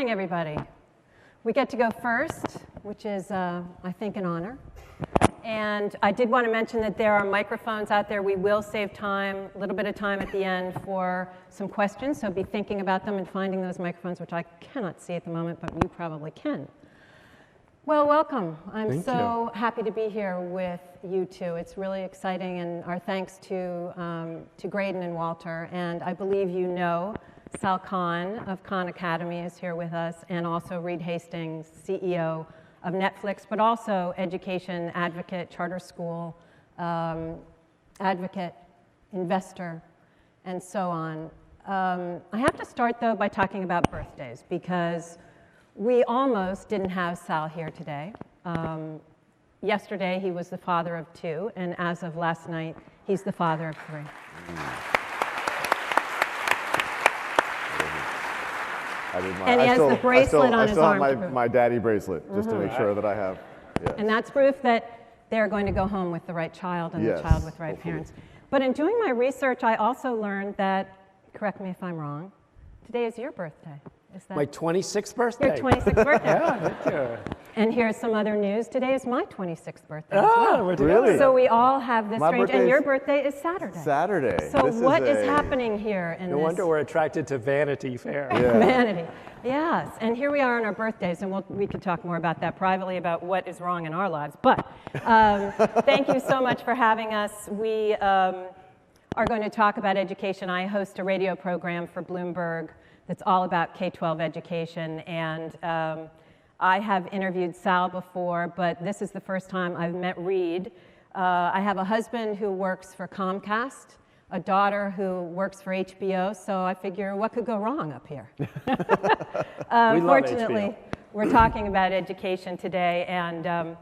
morning, everybody. We get to go first, which is, I think, an honor. And I did want to mention that there are microphones out there. We will save time, a little bit of time at the end for some questions, so be thinking about them and finding those microphones, which I cannot see at the moment, but you probably can. Well, welcome. I'm so happy to be here with you two. It's really exciting, and our thanks to Graydon and Walter. And I believe you know Sal Khan of Khan Academy is here with us, and also Reed Hastings, CEO of Netflix, but also education advocate, charter school advocate, investor, and so on. I have to start, though, by talking about birthdays, because we almost didn't have Sal here today. Yesterday, he was the father of 2, and as of last night, he's the father of 3. And he has the bracelet on his arm. I still have my daddy bracelet, just to make sure that I have. Yes. And that's proof that they're going to go home with the right child and the child with the right parents. But in doing my research, I also learned that, correct me if I'm wrong, today is your birthday. Is that my 26th birthday? Your 26th birthday. Yeah, thank you. And here's some other news. Today is my 26th birthday as well. Really? So we all have this My strange, birthday and your is birthday is Saturday. Saturday. So what is happening here in No this? wonder we're attracted to Vanity Fair. Yeah. Vanity. Yes, and here we are on our birthdays, and we could talk more about that privately, about what is wrong in our lives. But thank you so much for having us. We are going to talk about education. I host a radio program for Bloomberg that's all about K-12 education, and I have interviewed Sal before, but this is the first time I've met Reed. I have a husband who works for Comcast, a daughter who works for HBO, so I figure what could go wrong up here? Fortunately, we're talking about education today, and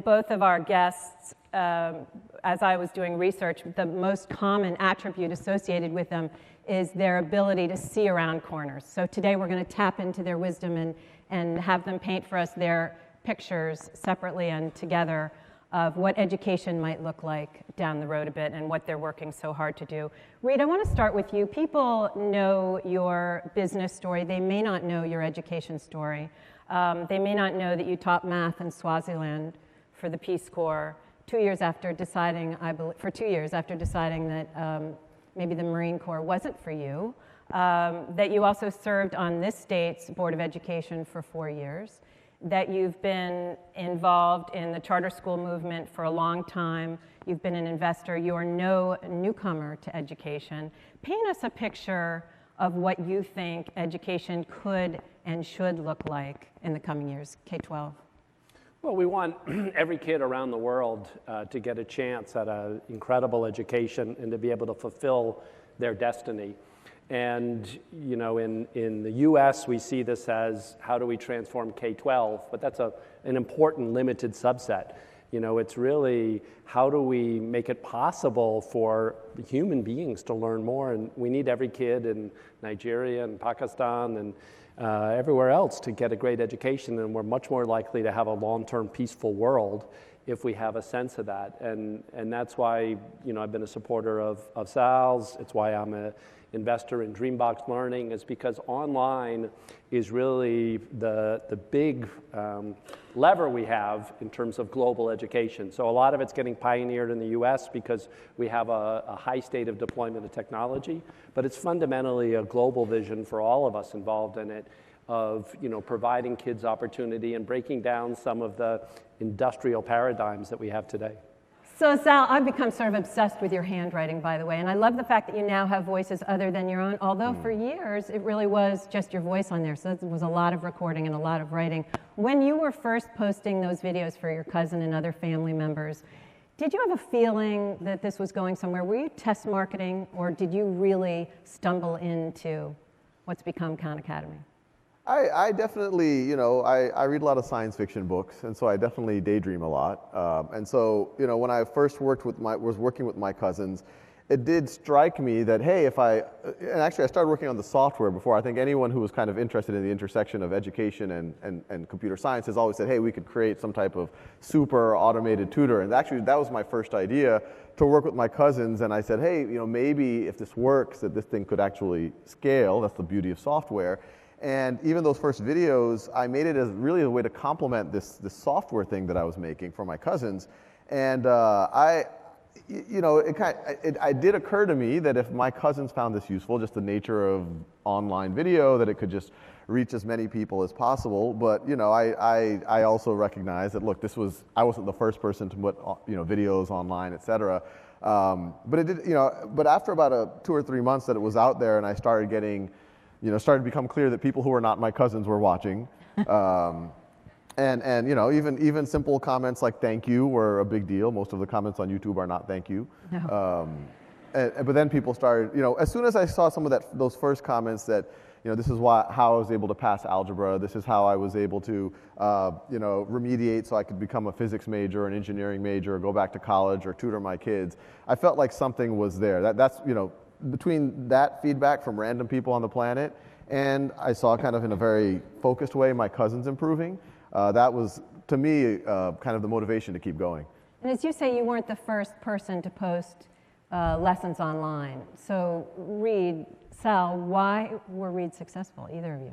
both of our guests, as I was doing research, the most common attribute associated with them is their ability to see around corners. So today we're going to tap into their wisdom and have them paint for us their pictures separately and together of what education might look like down the road a bit and what they're working so hard to do. Reed, I want to start with you. People know your business story. They may not know your education story. They may not know that you taught math in Swaziland for the Peace Corps 2 years after deciding, for 2 years after deciding that maybe the Marine Corps wasn't for you, that you also served on this state's Board of Education for 4 years, that you've been involved in the charter school movement for a long time, you've been an investor, you're no newcomer to education. Paint us a picture of what you think education could and should look like in the coming years, K-12. Well, we want every kid around the world to get a chance at an incredible education and to be able to fulfill their destiny. And, you know, in the U.S., we see this as how do we transform K-12, but that's an important limited subset. You know, it's really how do we make it possible for human beings to learn more, and we need every kid in Nigeria and Pakistan and everywhere else to get a great education, and we're much more likely to have a long-term peaceful world if we have a sense of that. And that's why, you know, I've been a supporter of Sal's. It's why I'm an investor in Dreambox Learning, is because online is really the big lever we have in terms of global education. So a lot of it's getting pioneered in the US because we have a high state of deployment of technology, but it's fundamentally a global vision for all of us involved in it of, you know, providing kids opportunity and breaking down some of the industrial paradigms that we have today. So Sal, I've become sort of obsessed with your handwriting, by the way, and I love the fact that you now have voices other than your own, although for years it really was just your voice on there, so it was a lot of recording and a lot of writing. When you were first posting those videos for your cousin and other family members, did you have a feeling that this was going somewhere? Were you test marketing, or did you really stumble into what's become Khan Academy? I definitely, you know, I read a lot of science fiction books, and so I definitely daydream a lot. And so, you know, when I first was working with my cousins, it did strike me that, hey, and actually I started working on the software before. I think anyone who was kind of interested in the intersection of education and computer science has always said, hey, we could create some type of super automated tutor. And actually that was my first idea, to work with my cousins. And I said, hey, you know, maybe if this works, that this thing could actually scale. That's the beauty of software. And even those first videos, I made it as really a way to complement this software thing that I was making for my cousins. And it did occur to me that if my cousins found this useful, just the nature of online video, that it could just reach as many people as possible. But I also recognize that, look, I wasn't the first person to put videos online, et cetera. But it did, but after about 2 or 3 months that it was out there, and I started getting, started to become clear that people who were not my cousins were watching. And even simple comments like "thank you" were a big deal. Most of the comments on YouTube are not "thank you." No. But then people started, as soon as I saw some of those first comments that, this is how I was able to pass algebra. This is how I was able to, remediate so I could become a physics major, an engineering major, or go back to college or tutor my kids. I felt like something was there. That's between that feedback from random people on the planet, and I saw kind of in a very focused way my cousins improving. That was, to me, kind of the motivation to keep going. And as you say, you weren't the first person to post lessons online. So Sal, why were Reed successful, either of you?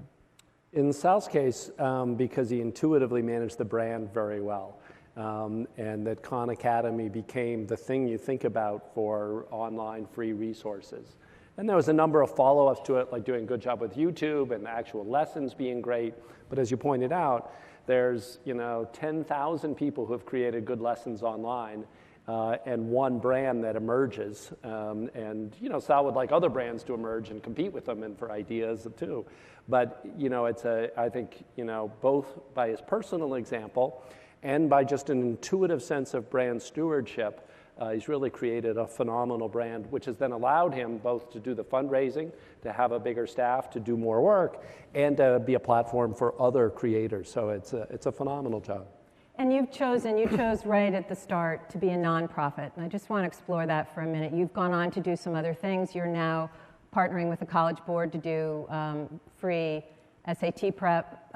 In Sal's case, because he intuitively managed the brand very well. And that Khan Academy became the thing you think about for online free resources. And there was a number of follow-ups to it, like doing a good job with YouTube and the actual lessons being great. But as you pointed out, there's 10,000 people who have created good lessons online, and one brand that emerges. And Sal would like other brands to emerge and compete with them and for ideas too. But it's I think both by his personal example and by just an intuitive sense of brand stewardship, he's really created a phenomenal brand, which has then allowed him both to do the fundraising, to have a bigger staff, to do more work, and to be a platform for other creators. So it's a phenomenal job. And you chose right at the start to be a nonprofit. And I just want to explore that for a minute. You've gone on to do some other things. You're now partnering with the College Board to do free SAT prep,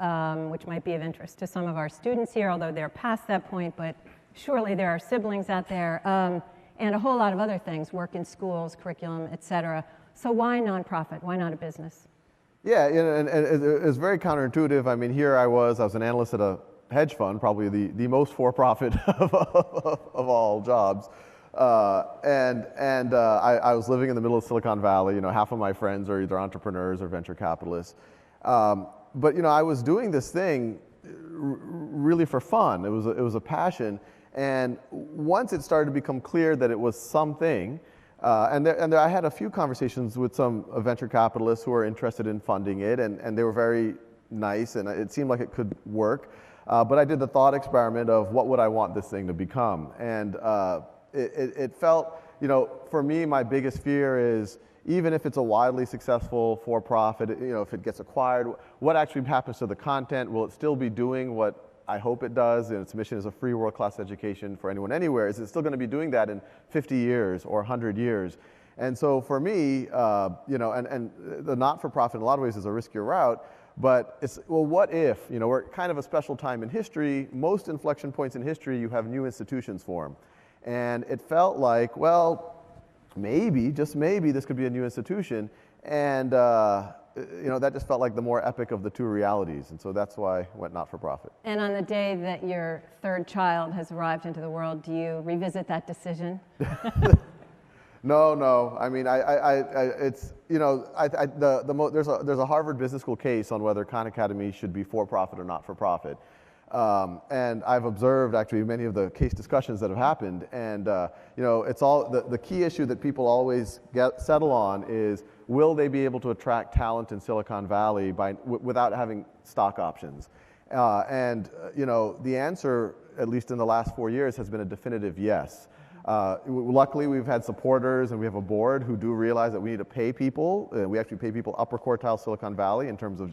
which might be of interest to some of our students here, although they're past that point, but surely there are siblings out there, and a whole lot of other things, work in schools, curriculum, et cetera. So why nonprofit? Why not a business? Yeah, and it's very counterintuitive. I mean, here I was an analyst at a hedge fund, probably the most for-profit of all jobs. I was living in the middle of Silicon Valley. Half of my friends are either entrepreneurs or venture capitalists. But I was doing this thing really for fun. It was a passion. And once it started to become clear that it was something, I had a few conversations with some venture capitalists who were interested in funding it, and they were very nice, and it seemed like it could work. But I did the thought experiment of what would I want this thing to become, and it felt, for me, my biggest fear is, even if it's a widely successful for-profit, if it gets acquired, what actually happens to the content? Will it still be doing what I hope it does, and its mission is a free world-class education for anyone anywhere? Is it still going to be doing that in 50 years or 100 years? And so for me, and the not-for-profit in a lot of ways is a riskier route, but it's, well, what if, we're kind of a special time in history. Most inflection points in history, you have new institutions form. And it felt like, well, maybe, just maybe, this could be a new institution. And that just felt like the more epic of the two realities. And so that's why I went not-for-profit. And on the day that your third child has arrived into the world, do you revisit that decision? No. I mean, it's, there's a Harvard Business School case on whether Khan Academy should be for-profit or not-for-profit. And I've observed actually many of the case discussions that have happened, and it's all the key issue that people always settle on is, will they be able to attract talent in Silicon Valley without having stock options? The answer, at least in the last 4 years, has been a definitive yes. Luckily, we've had supporters and we have a board who do realize that we need to pay people. We actually pay people upper quartile Silicon Valley in terms of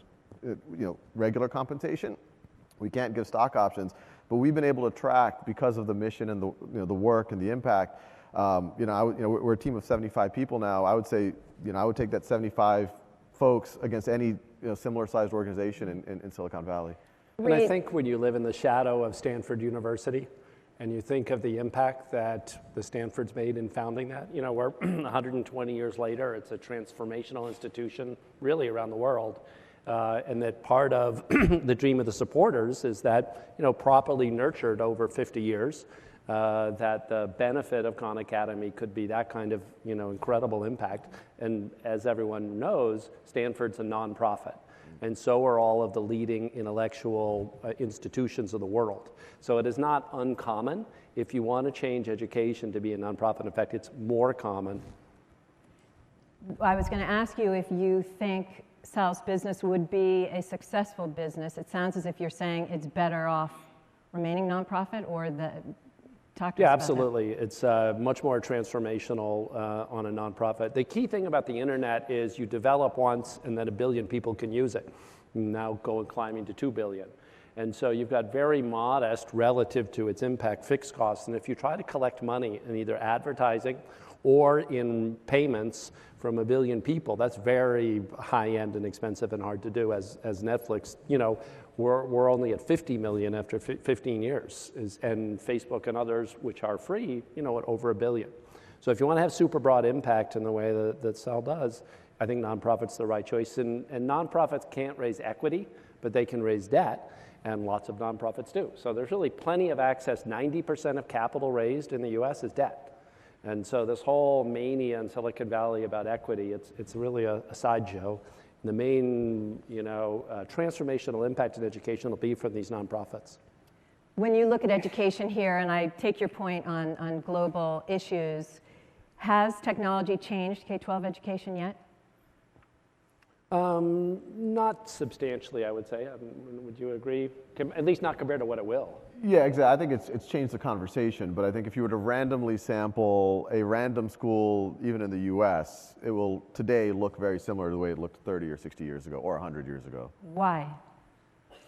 regular compensation. We can't give stock options, but we've been able to attract, because of the mission and the work and the impact. We're a team of 75 people now. I would say, I would take that 75 folks against any similar-sized organization in Silicon Valley. And I think when you live in the shadow of Stanford University, and you think of the impact that the Stanford's made in founding that, we're 120 years later, it's a transformational institution really around the world. And that part of the dream of the supporters is that, properly nurtured over 50 years, that the benefit of Khan Academy could be that kind of, incredible impact. And as everyone knows, Stanford's a nonprofit. And so are all of the leading intellectual institutions of the world. So it is not uncommon. If you want to change education to be a nonprofit, in fact, it's more common. I was going to ask you if you think Sal's business would be a successful business. It sounds as if you're saying it's better off remaining nonprofit, or talk to us about absolutely. It's much more transformational on a nonprofit. The key thing about the internet is you develop once and then 1 billion people can use it. Now go climbing to 2 billion. And so you've got very modest relative to its impact fixed costs. And if you try to collect money in either advertising or in payments from 1 billion people, that's very high-end and expensive and hard to do. As Netflix, we're only at 50 million after 15 years, and Facebook and others, which are free, at over 1 billion. So if you want to have super broad impact in the way that Sal does, I think nonprofit's the right choice. And nonprofits can't raise equity, but they can raise debt, and lots of nonprofits do. So there's really plenty of access. 90% of capital raised in the US is debt. And so this whole mania in Silicon Valley about equity, it's really a sideshow. The main, transformational impact in education will be from these nonprofits. When you look at education here, and I take your point on global issues, has technology changed K-12 education yet? Not substantially, I would say. Would you agree? At least not compared to what it will. Yeah, exactly. I think it's changed the conversation, but I think if you were to randomly sample a random school, even in the US, it will today look very similar to the way it looked 30 or 60 years ago, or 100 years ago. Why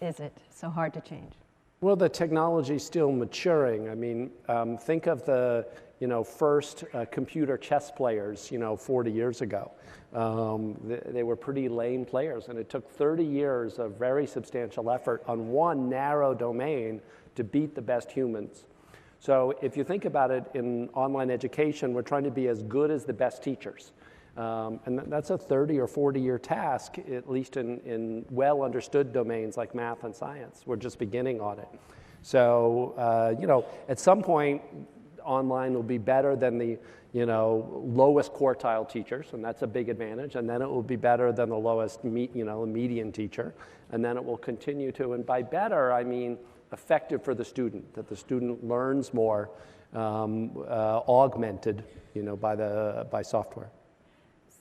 is it so hard to change? Well, the technology's still maturing. I mean, think of the first computer chess players, 40 years ago. They were pretty lame players, and it took 30 years of very substantial effort on one narrow domain to beat the best humans. So if you think about it in online education, we're trying to be as good as the best teachers. And that's a 30 or 40-year task, at least in well-understood domains like math and science. We're just beginning on it. So, at some point, online will be better than the, lowest quartile teachers, and that's a big advantage. And then it will be better than the lowest, median teacher. And then it will continue to, and by better, I mean effective for the student, that the student learns more, augmented, by software.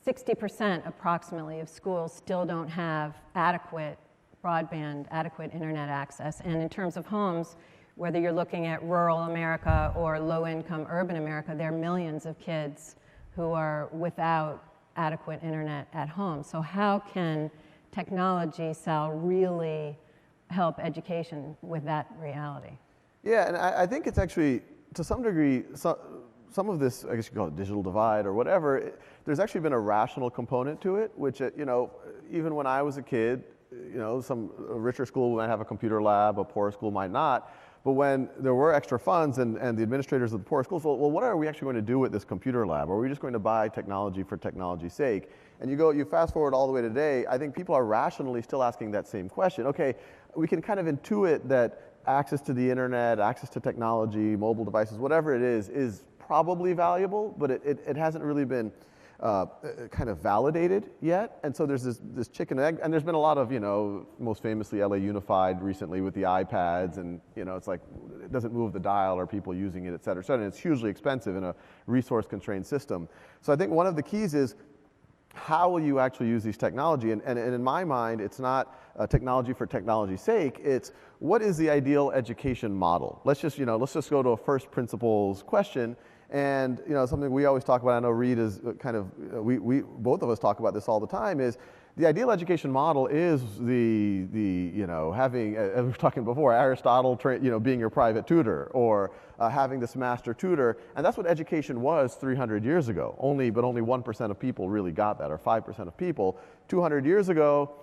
60% approximately of schools still don't have adequate broadband, adequate internet access. And in terms of homes, whether you're looking at rural America or low-income urban America, there are millions of kids who are without adequate internet at home. So how can technology, Sal, really help education with that reality? Yeah, and I think it's actually, to some degree, some of this, I guess you could call it digital divide or whatever, there's actually been a rational component to it, which, even when I was a kid, some richer school might have a computer lab, a poorer school might not. But when there were extra funds and the administrators of the poor schools, well, what are we actually going to do with this computer lab? Are we just going to buy technology for technology's sake? And you fast forward all the way to today, I think people are rationally still asking that same question. Okay, we can kind of intuit that access to the internet, access to technology, mobile devices, whatever it is probably valuable, but it hasn't really been kind of validated yet. And so there's this chicken and egg, and there's been a lot of, most famously LA Unified recently with the iPads, and it's like it doesn't move the dial or people using it, et cetera, et cetera. And it's hugely expensive in a resource-constrained system. So I think one of the keys is how will you actually use these technology? And in my mind, it's not technology for technology's sake. It's what is the ideal education model? Let's just go to a first principles question. And something we always talk about, I know Reed is kind of, we both of us talk about this all the time, is the ideal education model is having, as we were talking before, Aristotle, being your private tutor, or having this master tutor. And that's what education was 300 years ago. But only 1% of people really got that, or 5% of people. 200 years ago,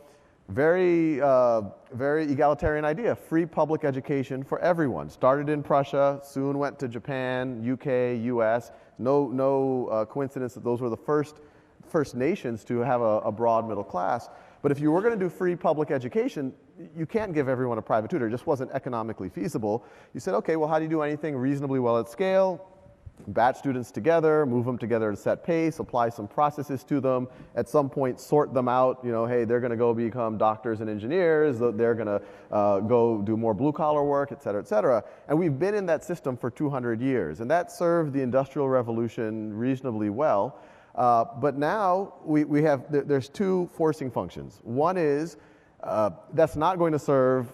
very egalitarian idea, free public education for everyone. Started in Prussia, soon went to Japan, UK, US. No coincidence that those were the first nations to have a broad middle class. But if you were going to do free public education, you can't give everyone a private tutor. It just wasn't economically feasible. You said, okay, well, how do you do anything reasonably well at scale? Batch students together, move them together at a set pace, apply some processes to them, at some point sort them out, hey, they're going to go become doctors and engineers, they're going to go do more blue-collar work, et cetera, et cetera. And we've been in that system for 200 years, and that served the Industrial Revolution reasonably well. But now there's two forcing functions. One is that's not going to serve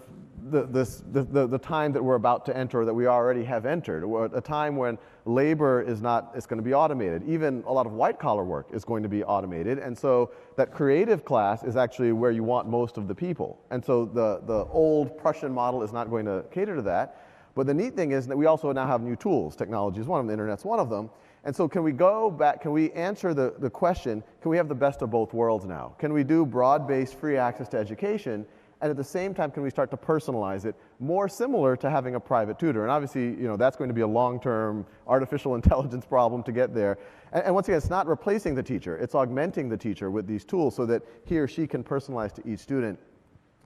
the time that we're about to enter, or that we already have entered, a time when labor is going to be automated. Even a lot of white-collar work is going to be automated, and so that creative class is actually where you want most of the people. And so the old Prussian model is not going to cater to that. But the neat thing is that we also now have new tools. Technology is one of them, the internet's one of them. And so can we go back, can we answer the question, can we have the best of both worlds now? Can we do broad-based free access to education, and at the same time, can we start to personalize it more similar to having a private tutor? And obviously, that's going to be a long-term artificial intelligence problem to get there. And once again, it's not replacing the teacher. It's augmenting the teacher with these tools so that he or she can personalize to each student.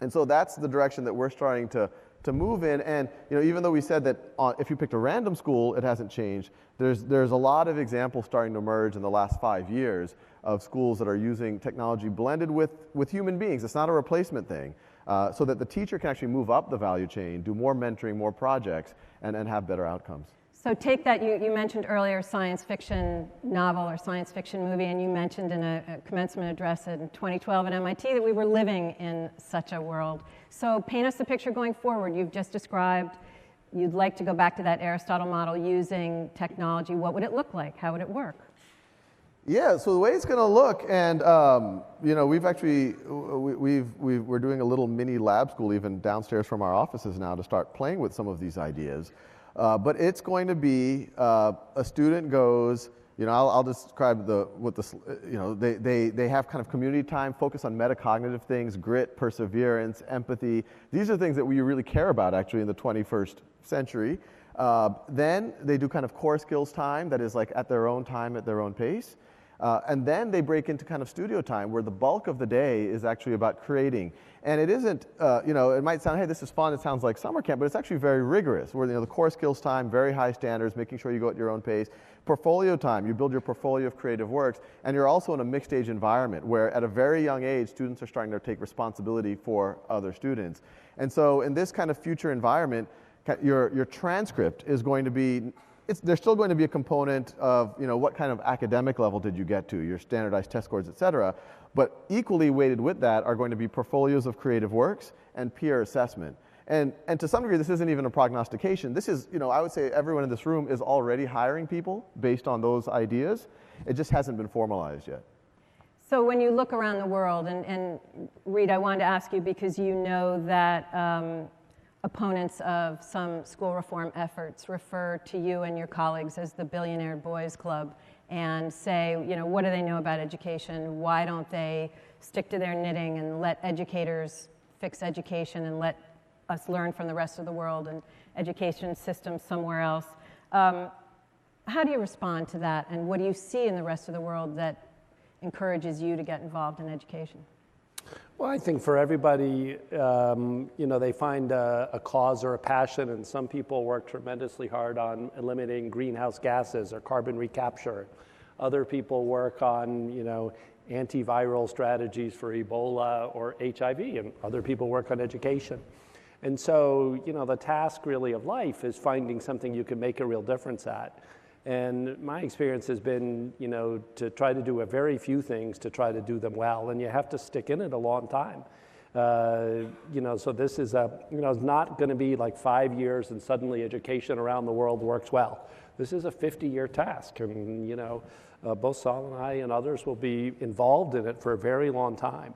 And so that's the direction that we're starting to move in. And even though we said that if you picked a random school, it hasn't changed, there's a lot of examples starting to emerge in the last 5 years of schools that are using technology blended with human beings. It's not a replacement thing. So that the teacher can actually move up the value chain, do more mentoring, more projects, and have better outcomes. So take that, you mentioned earlier science fiction novel or science fiction movie, and you mentioned in a commencement address in 2012 at MIT that we were living in such a world. So paint us the picture going forward. You've just described you'd like to go back to that Aristotle model using technology. What would it look like? How would it work? Yeah, so the way it's going to look, and we've actually we're doing a little mini lab school even downstairs from our offices now to start playing with some of these ideas. But it's going to be a student goes. I'll describe they have kind of community time, focus on metacognitive things, grit, perseverance, empathy. These are things that we really care about actually in the 21st century. Then they do kind of core skills time that is like at their own time, at their own pace. And then they break into kind of studio time where the bulk of the day is actually about creating. And it isn't, it might sound, hey, this is fun, it sounds like summer camp, but it's actually very rigorous. Where the core skills time, very high standards, making sure you go at your own pace. Portfolio time, you build your portfolio of creative works, and you're also in a mixed age environment where at a very young age, students are starting to take responsibility for other students. And so in this kind of future environment, your transcript is going to be, there's still going to be a component of what kind of academic level did you get to, your standardized test scores, et cetera. But equally weighted with that are going to be portfolios of creative works and peer assessment. And to some degree, this isn't even a prognostication. This is, I would say everyone in this room is already hiring people based on those ideas. It just hasn't been formalized yet. So when you look around the world, and Reed, I wanted to ask you because you know that opponents of some school reform efforts refer to you and your colleagues as the Billionaire Boys Club and say, what do they know about education? Why don't they stick to their knitting and let educators fix education and let us learn from the rest of the world and education systems somewhere else? How do you respond to that, and what do you see in the rest of the world that encourages you to get involved in education? Well, I think for everybody, they find a cause or a passion, and some people work tremendously hard on eliminating greenhouse gases or carbon recapture. Other people work on, antiviral strategies for Ebola or HIV, and other people work on education. And so, the task really of life is finding something you can make a real difference at. And my experience has been, to try to do a very few things to try to do them well, and you have to stick in it a long time. So this is it's not going to be like 5 years and suddenly education around the world works well. This is a 50-year task, and both Sal and I and others will be involved in it for a very long time.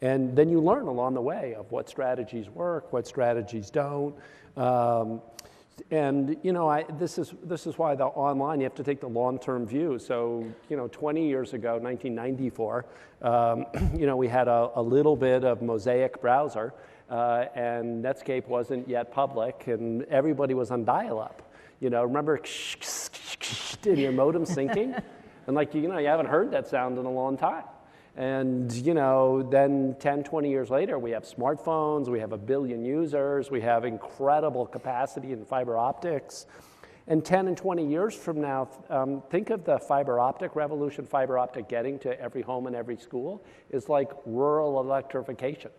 And then you learn along the way of what strategies work, what strategies don't. This is why the online, you have to take the long-term view. So, 20 years ago, 1994, we had a little bit of Mosaic browser, and Netscape wasn't yet public, and everybody was on dial-up. Remember your modem syncing? And you haven't heard that sound in a long time. And then 10, 20 years later, we have smartphones, we have 1 billion users, we have incredible capacity in fiber optics. And 10 and 20 years from now, think of the fiber optic revolution, fiber optic getting to every home and every school is like rural electrification.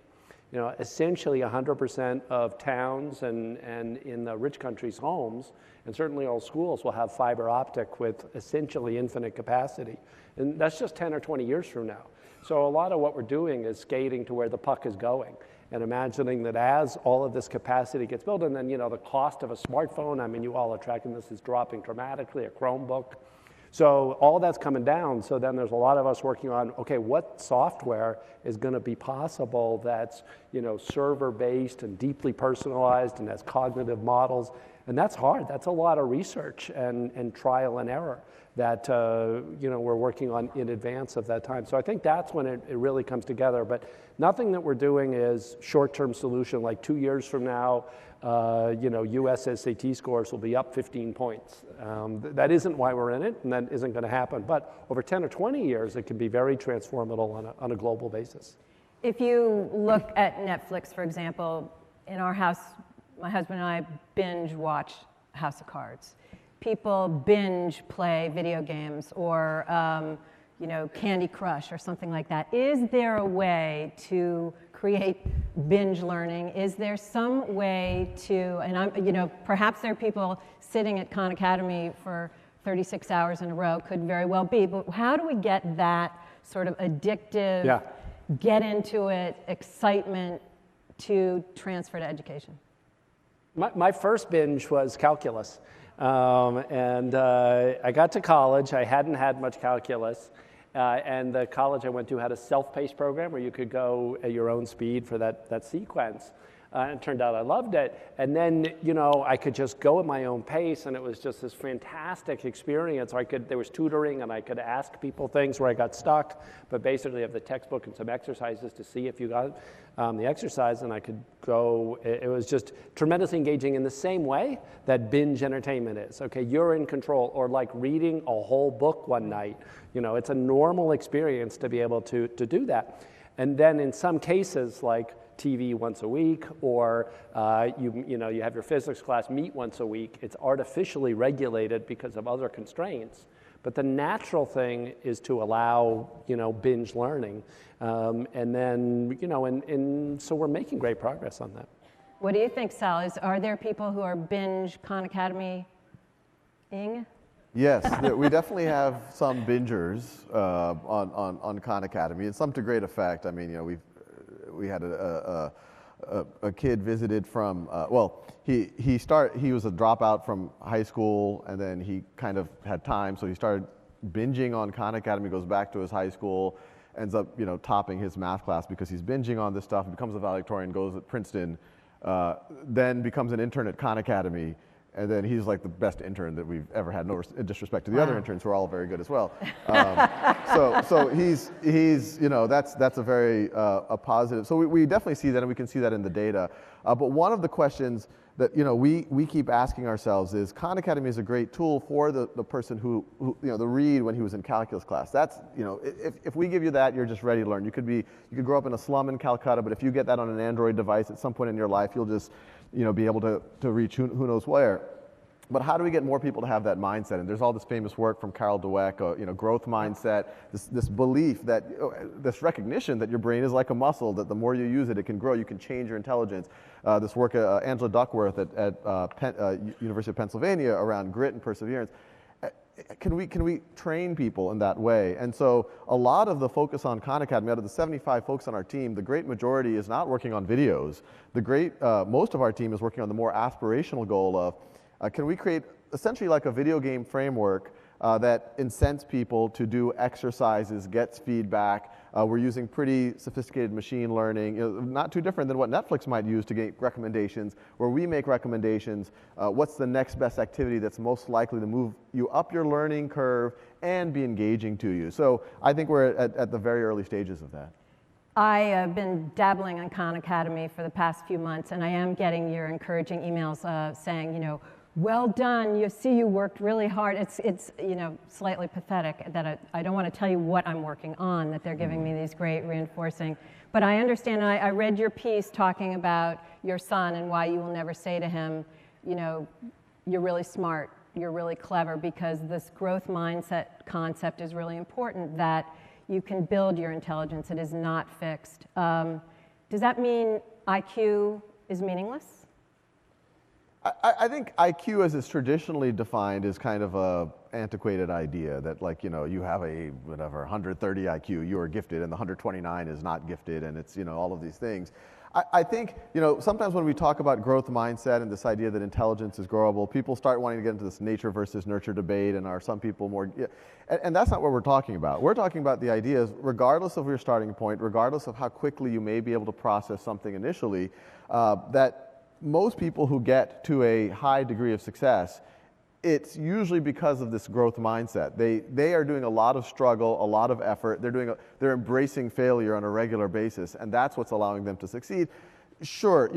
Essentially 100% of towns and in the rich countries' homes, and certainly all schools will have fiber optic with essentially infinite capacity. And that's just 10 or 20 years from now. So a lot of what we're doing is skating to where the puck is going and imagining that as all of this capacity gets built, and then the cost of a smartphone, I mean, you all are tracking this, is dropping dramatically, a Chromebook. So all that's coming down. So then there's a lot of us working on, okay, what software is going to be possible that's server-based and deeply personalized and has cognitive models. And that's hard. That's a lot of research and trial and error that we're working on in advance of that time. So I think that's when it really comes together. But nothing that we're doing is short-term solution, like 2 years from now, US SAT scores will be up 15 points. That isn't why we're in it, and that isn't going to happen. But over 10 or 20 years, it can be very transformative on a global basis. If you look at Netflix, for example, in our house, my husband and I binge watch House of Cards. People binge play video games or Candy Crush or something like that. Is there a way to create binge learning? Is there some way to, and perhaps there are people sitting at Khan Academy for 36 hours in a row, could very well be, but how do we get that sort of addictive, get into it, excitement to transfer to education? My first binge was calculus. And I got to college. I hadn't had much calculus. And the college I went to had a self-paced program where you could go at your own speed for that sequence. And it turned out I loved it. And then, I could just go at my own pace, and it was just this fantastic experience. There was tutoring, and I could ask people things where I got stuck, but basically have the textbook and some exercises to see if you got the exercise, and I could go. It was just tremendously engaging in the same way that binge entertainment is. Okay, you're in control, or like reading a whole book one night. It's a normal experience to be able to do that. And then in some cases, like TV once a week, or you have your physics class meet once a week. It's artificially regulated because of other constraints. But the natural thing is to allow binge learning, and then and so we're making great progress on that. What do you think, Sal? Are there people who are binge Khan Academy-ing? Yes, we definitely have some bingers on Khan Academy, and some to great effect. I mean, we had a kid visited from, he was a dropout from high school, and then he kind of had time, so he started binging on Khan Academy, goes back to his high school, ends up topping his math class because he's binging on this stuff, becomes a valedictorian, goes at Princeton, then becomes an intern at Khan Academy, and then he's like the best intern that we've ever had, no disrespect to the other interns who are all very good as well. So he's that's a very a positive. So we definitely see that, and we can see that in the data. But one of the questions that we keep asking ourselves is, Khan Academy is a great tool for the person who the read when he was in calculus class. That's if we give you that, you're just ready to learn. You could grow up in a slum in Calcutta, but if you get that on an Android device at some point in your life, you'll just be able to reach who knows where. But how do we get more people to have that mindset? And there's all this famous work from Carol Dweck, growth mindset, this belief that, this recognition that your brain is like a muscle, that the more you use it, it can grow, you can change your intelligence. This work, Angela Duckworth at University of Pennsylvania around grit and perseverance. Can we train people in that way? And so a lot of the focus on Khan Academy, out of the 75 folks on our team, the great majority is not working on videos. Most of our team is working on the more aspirational goal of, can we create essentially like a video game framework that incents people to do exercises, gets feedback. We're using pretty sophisticated machine learning, not too different than what Netflix might use to get recommendations, where we make recommendations. What's the next best activity that's most likely to move you up your learning curve and be engaging to you? So I think we're at the very early stages of that. I have been dabbling on Khan Academy for the past few months, and I am getting your encouraging emails saying, well done, you see you worked really hard. It's slightly pathetic that I don't want to tell you what I'm working on, that they're giving me these great reinforcing. But I understand, I read your piece talking about your son and why you will never say to him, you're really smart, you're really clever, because this growth mindset concept is really important, that you can build your intelligence, it is not fixed. Does that mean IQ is meaningless? I think IQ, as it's traditionally defined, is kind of a antiquated idea that, like, you have a 130 IQ, you are gifted, and the 129 is not gifted, and it's all of these things. I think sometimes when we talk about growth mindset and this idea that intelligence is growable, people start wanting to get into this nature versus nurture debate, and are some people more, and that's not what we're talking about. We're talking about the idea is, regardless of your starting point, regardless of how quickly you may be able to process something initially, that most people who get to a high degree of success, it's usually because of this growth mindset. They are doing a lot of struggle, a lot of effort. They're embracing failure on a regular basis, and that's what's allowing them to succeed. Sure,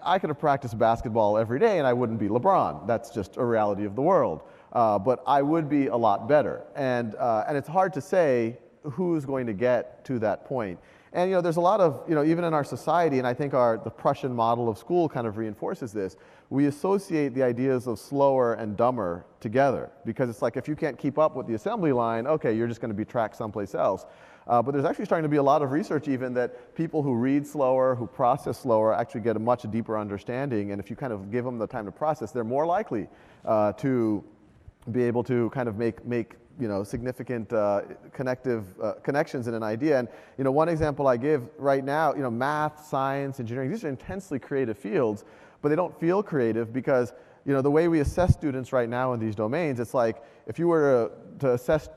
I could have practiced basketball every day and I wouldn't be LeBron. That's just a reality of the world. But I would be a lot better. And it's hard to say who's going to get to that point. And there's a lot of, even in our society, and I think the Prussian model of school kind of reinforces this, we associate the ideas of slower and dumber together, because it's like, if you can't keep up with the assembly line, okay, you're just going to be tracked someplace else. But there's actually starting to be a lot of research even that people who read slower, who process slower, actually get a much deeper understanding, and if you kind of give them the time to process, they're more likely to be able to kind of make significant connections in an idea. And one example I give right now, math, science, engineering, these are intensely creative fields, but they don't feel creative because the way we assess students right now in these domains, it's like if you were to assess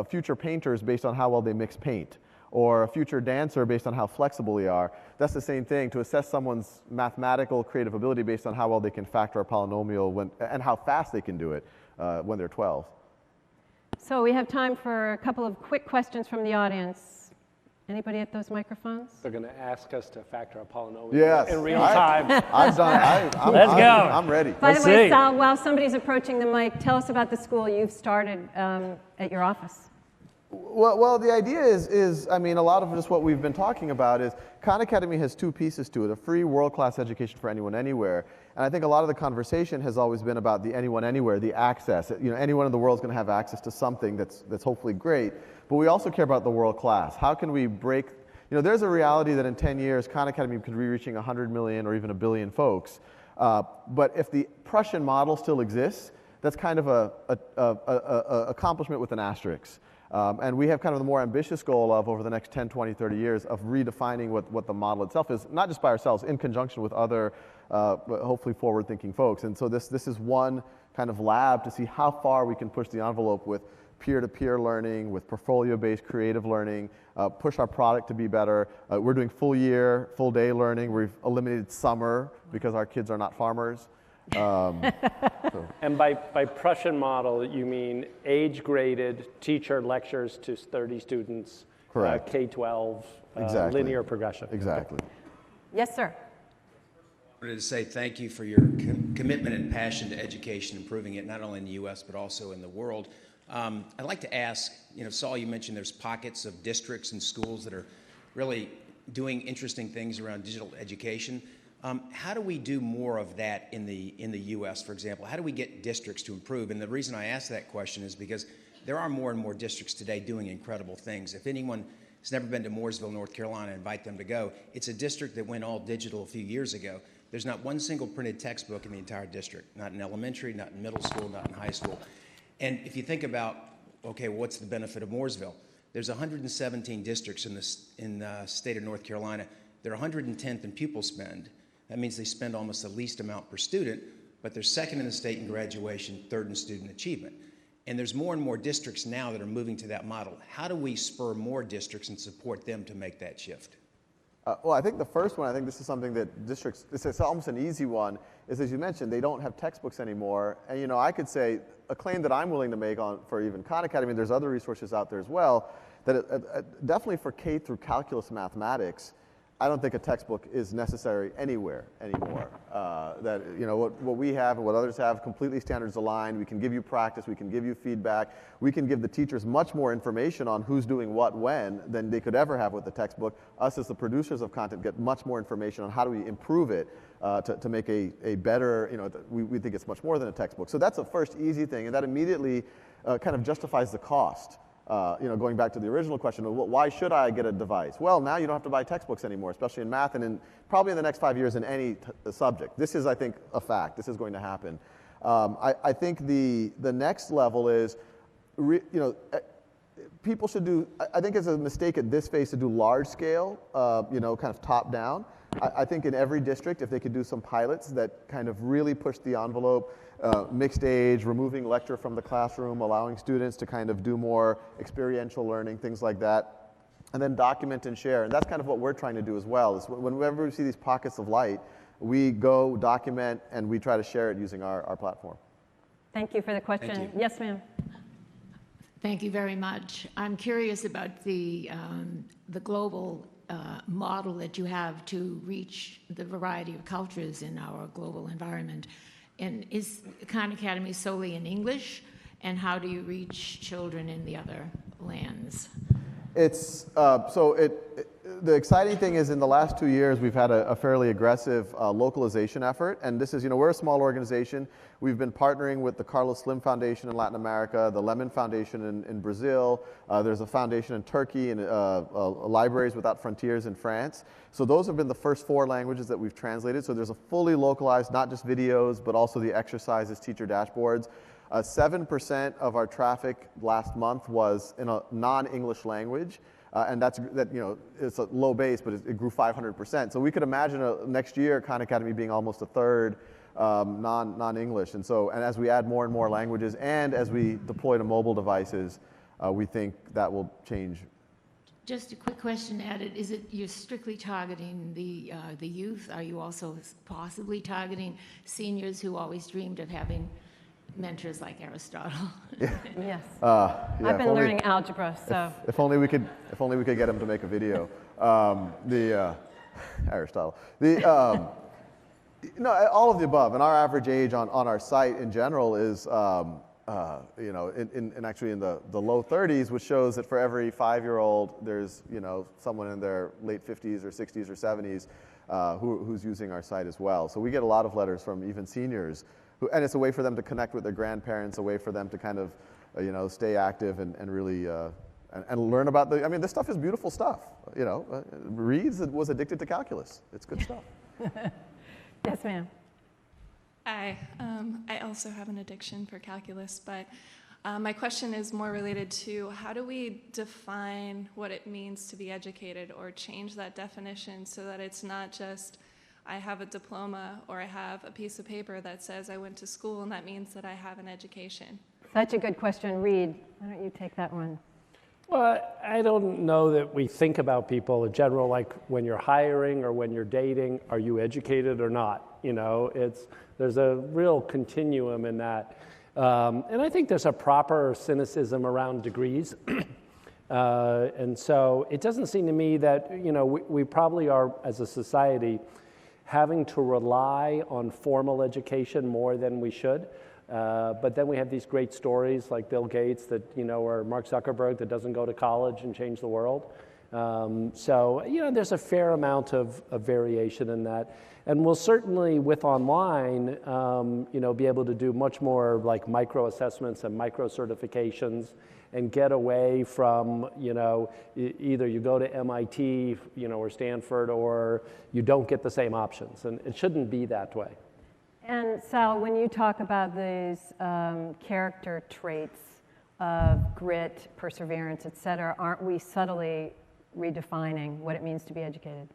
future painters based on how well they mix paint, or a future dancer based on how flexible they are, that's the same thing to assess someone's mathematical creative ability based on how well they can factor a polynomial and how fast they can do it when they're 12. So we have time for a couple of quick questions from the audience. Anybody at those microphones? They're going to ask us to factor a polynomial yes, in real time. I've done. Let's go. I'm ready. By the way, Sal, while somebody's approaching the mic, tell us about the school you've started at your office. Well, the idea is, I mean, a lot of just what we've been talking about is Khan Academy has two pieces to it: a free world-class education for anyone, anywhere. And I think a lot of the conversation has always been about the anyone, anywhere, the access. Anyone in the world is going to have access to something that's hopefully great. But we also care about the world class. How can we break? There's a reality that in 10 years, Khan Academy could be reaching 100 million or even 1 billion folks. But if the Prussian model still exists, that's kind of a accomplishment with an asterisk. And we have kind of the more ambitious goal of, over the next 10, 20, 30 years, of redefining what the model itself is, not just by ourselves, in conjunction with other, hopefully forward-thinking folks. And so this is one kind of lab to see how far we can push the envelope with peer-to-peer learning, with portfolio-based creative learning, push our product to be better. We're doing full year, full day learning. We've eliminated summer because our kids are not farmers. And by Prussian model, you mean age-graded teacher lectures to 30 students, correct? K-12, exactly. Linear progression. Exactly. Yes, sir. I wanted to say thank you for your commitment and passion to education, improving it not only in the U.S. but also in the world. I'd like to ask, Saul, you mentioned there's pockets of districts and schools that are really doing interesting things around digital education. How do we do more of that in the U.S., for example? How do we get districts to improve? And the reason I ask that question is because there are more and more districts today doing incredible things. If anyone has never been to Mooresville, North Carolina, I invite them to go. It's a district that went all digital a few years ago. There's not one single printed textbook in the entire district, not in elementary, not in middle school, not in high school. And if you think about, okay, well, what's the benefit of Mooresville? There's 117 districts in the state of North Carolina. They're 110th in pupil spend. That means they spend almost the least amount per student, but they're second in the state in graduation, third in student achievement. And there's more and more districts now that are moving to that model. How do we spur more districts and support them to make that shift? Well, I think the first one, I think this is something that districts, it's almost an easy one, is, as you mentioned, they don't have textbooks anymore. And I could say a claim that I'm willing to make for even Khan Academy, and there's other resources out there as well, that definitely for K through calculus mathematics, I don't think a textbook is necessary anywhere anymore. That what we have and what others have, completely standards aligned. We can give you practice. We can give you feedback. We can give the teachers much more information on who's doing what when than they could ever have with the textbook. Us as the producers of content get much more information on how do we improve it to make a better. We think it's much more than a textbook. So that's the first easy thing, and that immediately kind of justifies the cost. Going back to the original question, well, why should I get a device? Well, now you don't have to buy textbooks anymore, especially in math and probably in the next 5 years in any subject. This is, I think, a fact. This is going to happen. I think the next level is, people should do, I think it's a mistake at this phase to do large scale, kind of top down. I think in every district, if they could do some pilots that kind of really push the envelope, mixed age, removing lecture from the classroom, allowing students to kind of do more experiential learning, things like that, and then document and share. And that's kind of what we're trying to do as well, is whenever we see these pockets of light, we go document and we try to share it using our platform. Thank you for the question. Yes, ma'am. Thank you very much. I'm curious about the global model that you have to reach the variety of cultures in our global environment. And is Khan Academy solely in English? And how do you reach children in the other lands? It's the exciting thing is in the last 2 years we've had a fairly aggressive localization effort, and this is we're a small organization. We've been partnering with the Carlos Slim Foundation in Latin America, the Lemon Foundation in Brazil. There's a foundation in Turkey, and Libraries Without Frontiers in France. So those have been the first 4 languages that we've translated. So there's a fully localized, not just videos, but also the exercises, teacher dashboards. 7% of our traffic last month was in a non-English language, and it's a low base, but it grew 500%. So we could imagine next year Khan Academy being almost a third non-English, and as we add more and more languages, and as we deploy to mobile devices, we think that will change. Just a quick question added. Is it you're strictly targeting the youth? Are you also possibly targeting seniors who always dreamed of having mentors like Aristotle? Yes. Yeah, I've been learning algebra, so. If only we could get him to make a video. Aristotle. All of the above. And our average age on our site in general is, actually in the low 30s, which shows that for every 5-year-old, there's someone in their late 50s or 60s or 70s who's using our site as well. So we get a lot of letters from even seniors. And it's a way for them to connect with their grandparents, a way for them to kind of, stay active and really and learn about this stuff is beautiful stuff. Reeves was addicted to calculus. It's good stuff. Yes, ma'am. I also have an addiction for calculus, but my question is more related to how do we define what it means to be educated, or change that definition so that it's not just I have a diploma or I have a piece of paper that says I went to school and that means that I have an education. Such a good question. Reed, why don't you take that one? Well, I don't know that we think about people in general, like when you're hiring or when you're dating, are you educated or not? There's a real continuum in that. And I think there's a proper cynicism around degrees. And so it doesn't seem to me that, we probably are, as a society, having to rely on formal education more than we should. But then we have these great stories like Bill Gates or Mark Zuckerberg that doesn't go to college and change the world. There's a fair amount of variation in that. And we'll certainly, with online, be able to do much more like micro assessments and micro certifications and get away from, either you go to MIT, or Stanford, or you don't get the same options. And it shouldn't be that way. And Sal, when you talk about these character traits of grit, perseverance, et cetera, aren't we subtly redefining what it means to be educated?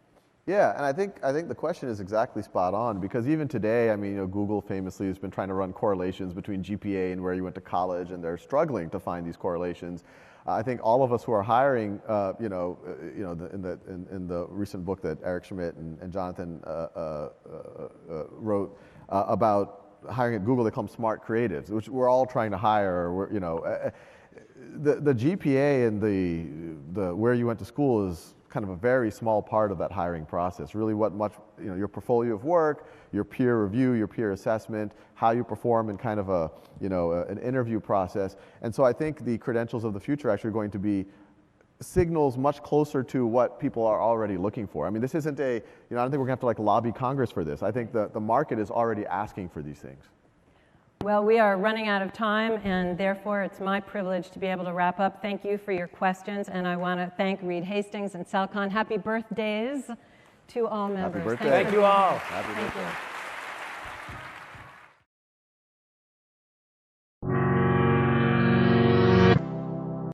Yeah, and I think the question is exactly spot on, because even today, Google famously has been trying to run correlations between GPA and where you went to college, and they're struggling to find these correlations. I think all of us who are hiring, in the recent book that Eric Schmidt and Jonathan wrote about hiring at Google, they call them smart creatives, which we're all trying to hire. The GPA and the where you went to school is kind of a very small part of that hiring process. Really your portfolio of work, your peer review, your peer assessment, how you perform in kind of an interview process. And so I think the credentials of the future are actually going to be signals much closer to what people are already looking for. I mean, this isn't I don't think we're going to have to like lobby Congress for this. I think the market is already asking for these things. Well, we are running out of time, and therefore it's my privilege to be able to wrap up. Thank you for your questions, and I want to thank Reed Hastings and Salman. Happy birthdays to all members. Happy birthday. Thank you all. Happy birthday. Thank you.